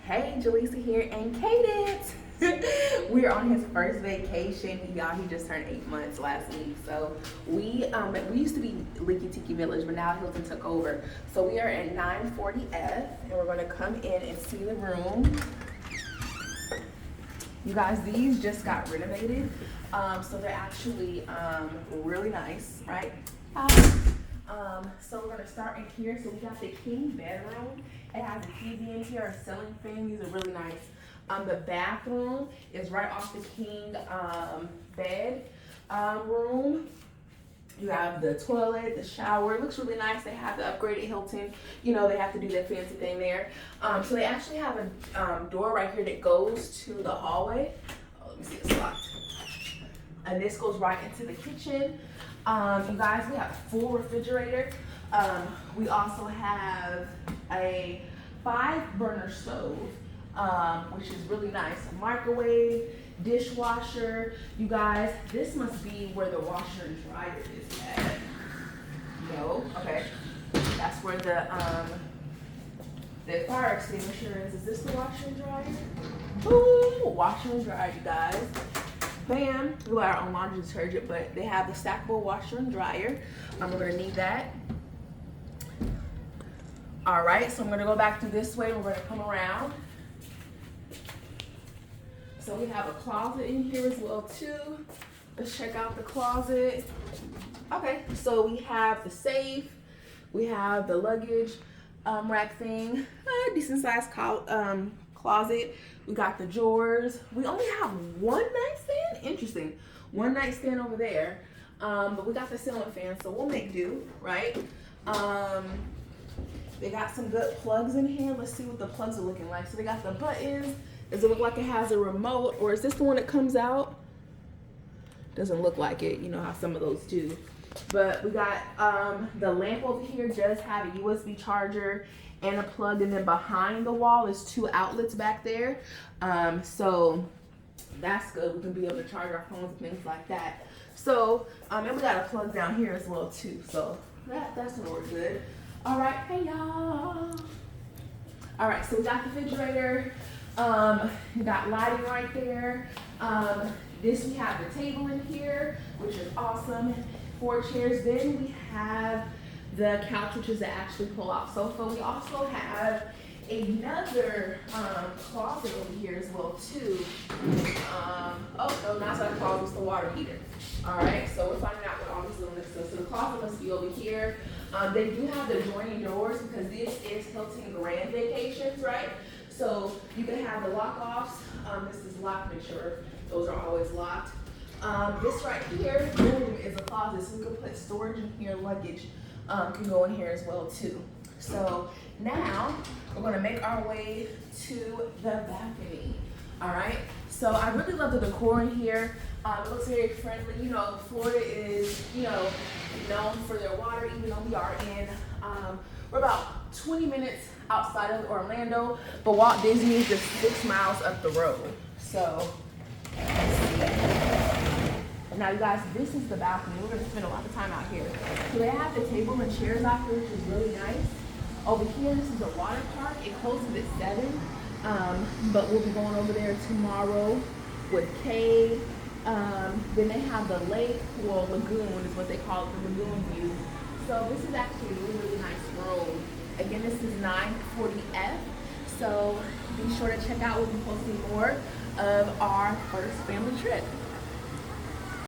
Hey, Jaleesa here and Cadence. We're on his first vacation. Y'all, he just turned 8 months last week. So we used to be Liki Tiki Village, but now Hilton took over. So we are at 940F and we're gonna come in and see the room. You guys, these just got renovated. So they're actually really nice, right? So we're gonna start in here. So we got the king bedroom. It has a TV in here, a ceiling fan. These are really nice. The bathroom is right off the king bed room. You have the toilet, the shower. It looks really nice. They have the upgraded Hilton. You know, they have to do that fancy thing there. So they actually have a door right here that goes to the hallway. Oh, let me see, it's locked. And this goes right into the kitchen. You guys, we have a full refrigerator. We also have a 5-burner stove, which is really nice. A microwave, dishwasher. You guys, this must be where the washer and dryer is at. No, okay. That's where the fire extinguisher is. Is this the washer and dryer? Ooh, washer and dryer, you guys. Bam, we got our own laundry detergent, but they have the stackable washer and dryer. We're gonna need that. All right, so I'm gonna go back through this way. We're gonna come around. So we have a closet in here as well too. Let's check out the closet. Okay, so we have the safe. We have the luggage rack thing. Decent sized closet. We got the drawers. We only have one nightstand. Interesting. One nightstand over there. But we got the ceiling fan, so we'll make do, right? They got some good plugs in here. Let's see what the plugs are looking like. So they got the buttons. Does it look like it has a remote, or is this the one that comes out? Doesn't look like it. You know how some of those do. But we got the lamp over here does have a USB charger and a plug, and then behind the wall is 2 outlets back there. So that's good. We can be able to charge our phones and things like that. So, and we got a plug down here as well too. So that's gonna work good. All right, hey y'all. All right, so we got the refrigerator. We got lighting right there. We have the table in here, which is awesome. 4 chairs. Then we have the couch, which is the actually pull-out sofa. We also have another closet over here as well too. Oh no, not that closet, it's the water heater. All right, so we're finding out what all these little stuff. So the closet must be over here. They do have the joining doors because this is Hilton Grand Vacations, right? So you can have the lock-offs. This is locked, make sure those are always locked. This right here, boom, is a closet, so we can put storage in here, luggage can go in here as well too. So now we're gonna make our way to the balcony. All right, so I really love the decor in here. It looks very friendly. You know, Florida is, you know, known for their water, even though we are in, we're about 20 minutes outside of Orlando, but Walt Disney is just 6 miles up the road. So, let's see. Now you guys, this is the balcony. We're gonna spend a lot of time out here. So they have the table and chairs out here, which is really nice. Over here, this is the water park. It closes at 7, but we'll be going over there tomorrow with Kay. Then they have the lake, well, lagoon is what they call it, the lagoon view. So this is actually a really, really nice room. Again, this is 940F. So be sure to check out. We'll be posting more of our first family trip.